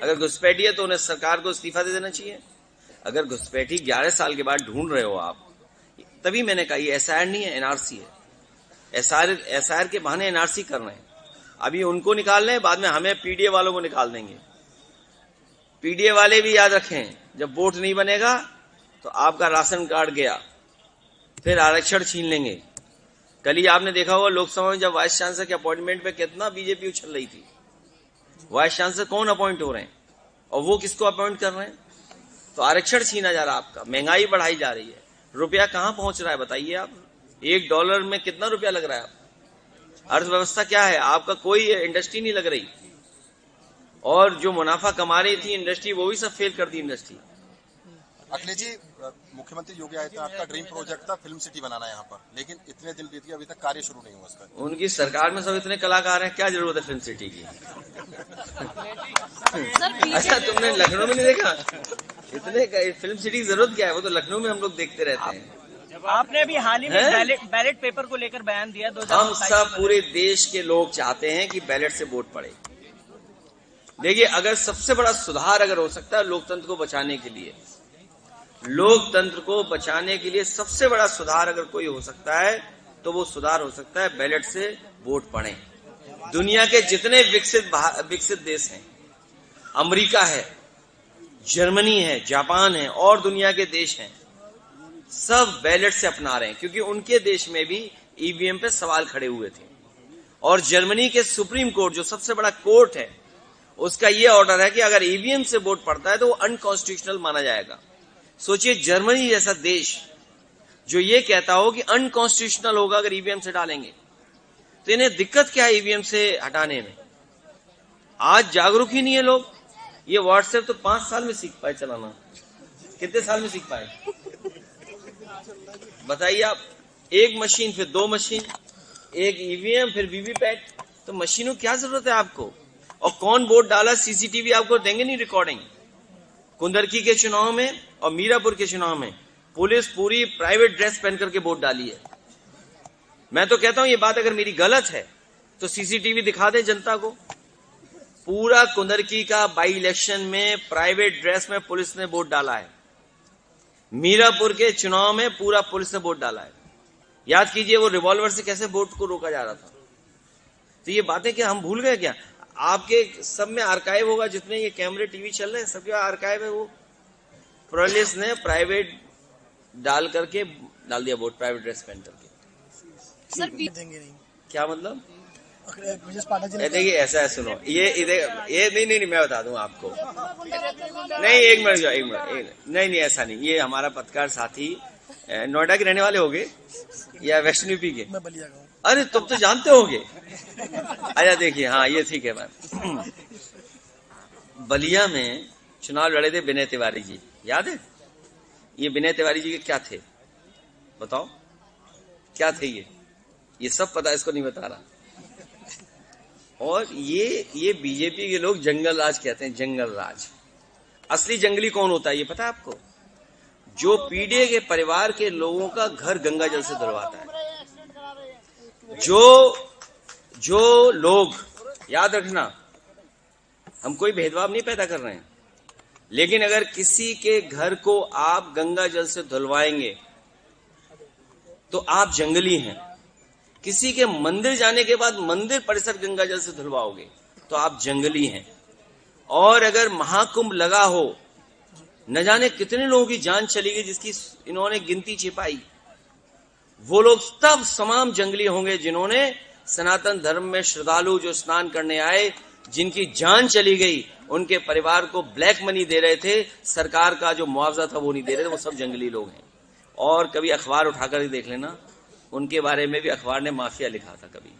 अगर घुसपैठी है तो उन्हें सरकार को इस्तीफा दे देना चाहिए। अगर घुसपैठी 11 साल के बाद ढूंढ रहे हो आप, तभी मैंने कहा ये एसआईआर नहीं है, एनआरसी है। एसआईआर के बहाने एनआरसी कर रहे हैं। अभी उनको निकाल रहे हैं, बाद में हमें पीडीए वालों को निकाल देंगे। पीडीए वाले भी याद रखें, जब वोट नहीं बनेगा तो आपका राशन कार्ड गया, फिर आरक्षण छीन लेंगे। कल ही आपने देखा होगा लोकसभा में जब वाइस चांसलर के अपॉइंटमेंट पे कितना बीजेपी उछल रही थी। वाइस चांसलर कौन अपॉइंट हो रहे हैं और वो किसको अपॉइंट कर रहे हैं? तो आरक्षण छीना जा रहा है आपका, महंगाई बढ़ाई जा रही है, रुपया कहां पहुंच रहा है बताइए आप। $1 में कितना रुपया लग रहा है? अर्थव्यवस्था क्या है आपका? कोई इंडस्ट्री नहीं लग रही, और जो मुनाफा कमा रही थी इंडस्ट्री वो भी सब फेल कर दी इंडस्ट्री। अखिलेश जी, मुख्यमंत्री योगी आदित्यनाथ का ड्रीम प्रोजेक्ट था फिल्म सिटी बनाना यहाँ पर, लेकिन इतने दिन बीत गए अभी तक कार्य शुरू नहीं हुआ उसका। उनकी सरकार में सब इतने कलाकार हैं, क्या जरूरत है फिल्म सिटी की? अच्छा, तुमने लखनऊ में नहीं देखा इतने फिल्म सिटी की जरूरत क्या है? वो तो लखनऊ में हम लोग देखते रहते हैं। आपने अभी हाल ही में बैलेट पेपर को लेकर बयान दिया। हम सब पूरे देश के लोग चाहते हैं कि बैलेट से वोट पड़े। देखिए, अगर सबसे बड़ा सुधार अगर हो सकता है लोकतंत्र को बचाने के लिए, लोकतंत्र को बचाने के लिए सबसे बड़ा सुधार अगर कोई हो सकता है तो वो सुधार हो सकता है बैलेट से वोट पड़े। दुनिया के जितने विकसित देश हैं, अमेरिका है, जर्मनी है, जापान है और दुनिया के देश हैं, सब बैलेट से अपना रहे हैं, क्योंकि उनके देश में भी ईवीएम पे सवाल खड़े हुए थे। और जर्मनी के सुप्रीम कोर्ट, जो सबसे बड़ा कोर्ट है, उसका यह ऑर्डर है कि अगर ईवीएम से वोट पड़ता है तो वो अनकॉन्स्टिट्यूशनल माना जाएगा। सोचिए, जर्मनी जैसा देश जो ये कहता हो कि अनकॉन्स्टिट्यूशनल होगा अगर ईवीएम से डालेंगे, तो इन्हें दिक्कत क्या है ईवीएम से हटाने में? आज जागरूक ही नहीं है लोग। ये व्हाट्सएप तो 5 साल में सीख पाए चलाना, कितने साल में सीख पाए बताइए आप? एक मशीन, फिर 2 मशीन, एक ईवीएम, फिर वीवीपैट। तो मशीनों की क्या जरूरत है आपको? और कौन वोट डाला सीसीटीवी आपको देंगे नहीं रिकॉर्डिंग। कुंदरकी के चुनाव में और मीरापुर के चुनाव में पुलिस पूरी प्राइवेट ड्रेस पहन करके वोट डाली है। मैं तो कहता हूं ये बात अगर मेरी गलत है तो सीसीटीवी दिखा दे जनता को। पूरा कुंदरकी का बाई इलेक्शन में प्राइवेट ड्रेस में पुलिस ने वोट डाला है। मीरापुर के चुनाव में पूरा पुलिस ने वोट डाला है। याद कीजिए वो रिवॉल्वर से कैसे वोट को रोका जा रहा था। तो ये बातें क्या हम भूल गए क्या? आपके सब में आर्काइव होगा, जितने ये कैमरे टीवी चल रहे हैं सबके आर्काइव है। वो पुलिस ने प्राइवेट डाल करके डाल दिया वोट, प्राइवेट ड्रेस पहन करके। सर देंगे नहीं, क्या मतलब? देखिए ऐसा है, सुनो, ये नहीं मैं बता दूं आपको। नहीं, एक मिनट, नहीं ऐसा नहीं। ये हमारा पत्रकार साथी नोएडा के रहने वाले होंगे या वेस्ट यूपी के? मैं बलिया का हूं। अरे तुम तो जानते होगे। अच्छा देखिए, हाँ ये ठीक है मैम। बलिया में चुनाव लड़े थे विनय तिवारी जी, याद है? ये विनय तिवारी जी के क्या थे बताओ, क्या थे ये सब पता है, इसको नहीं बता रहा। और ये बीजेपी के लोग जंगल राज कहते हैं, जंगल राज। असली जंगली कौन होता है ये पता है आपको? जो पीड़ित के परिवार के लोगों का घर गंगा जल से धुलवाता है। जो लोग, याद रखना, हम कोई भेदभाव नहीं पैदा कर रहे हैं, लेकिन अगर किसी के घर को आप गंगा जल से धुलवाएंगे तो आप जंगली हैं। किसी के मंदिर जाने के बाद मंदिर परिसर गंगा जल से धुलवाओगे तो आप जंगली हैं। और अगर महाकुंभ लगा हो, न जाने कितने लोगों की जान चली गई जिसकी इन्होंने गिनती छिपाई, वो लोग तब तमाम जंगली होंगे जिन्होंने सनातन धर्म में श्रद्धालु जो स्नान करने आए, जिनकी जान चली गई, उनके परिवार को ब्लैक मनी दे रहे थे, सरकार का जो मुआवजा था वो नहीं दे रहे थे, वो सब जंगली लोग हैं। और कभी अखबार उठाकर ही देख लेना, उनके बारे में भी अखबार ने माफिया लिखा था कभी।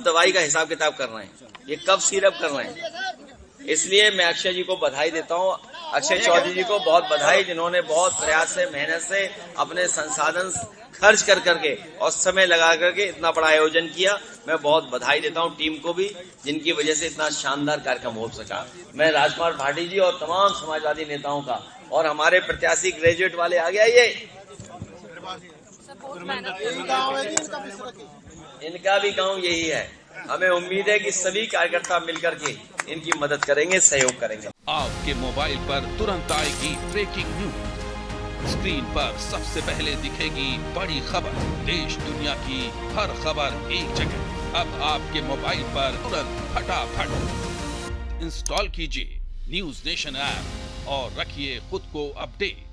दवाई का हिसाब किताब कर रहे हैं, ये कब सिरप कर रहे हैं। इसलिए मैं अक्षय जी को बधाई देता हूं, अक्षय चौधरी जी को बहुत बधाई, जिन्होंने बहुत प्रयास से, मेहनत से, अपने संसाधन खर्च कर करके और समय लगा करके इतना बड़ा आयोजन किया। मैं बहुत बधाई देता हूं टीम को भी, जिनकी वजह से इतना शानदार कार्यक्रम हो सका। मैं राजकुमार भाटी जी और तमाम समाजवादी नेताओं का, और हमारे प्रत्याशी ग्रेजुएट वाले आ गया, ये इनका भी गांव यही है। हमें उम्मीद है कि सभी कार्यकर्ता मिलकर के इनकी मदद करेंगे, सहयोग करेंगे। आपके मोबाइल पर तुरंत आएगी ब्रेकिंग न्यूज। स्क्रीन पर सबसे पहले दिखेगी बड़ी खबर। देश दुनिया की हर खबर एक जगह। अब आपके मोबाइल पर तुरंत फटाफट इंस्टॉल कीजिए न्यूज नेशन ऐप और रखिए खुद को अपडेट।